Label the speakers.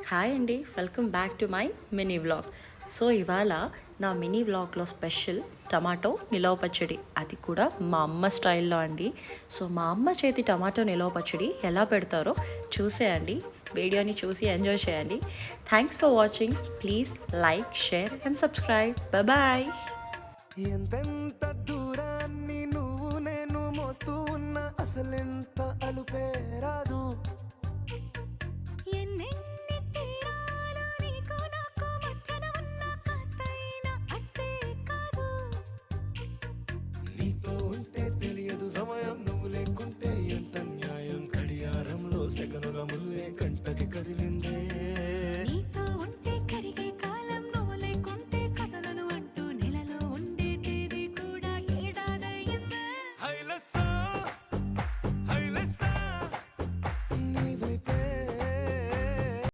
Speaker 1: Hi అండి, welcome back to my mini vlog. So ఇవాళ నా మినీ వ్లాగ్లో స్పెషల్ టమాటో నిలవ పచ్చడి, అది కూడా మా అమ్మ స్టైల్లో అండి. సో మా అమ్మ చేతి టమాటో నిలవ పచ్చడి ఎలా పెడతారో చూసేయండి. వీడియోని చూసి ఎంజాయ్ చేయండి. Thanks for watching. Please like, share and subscribe. Bye.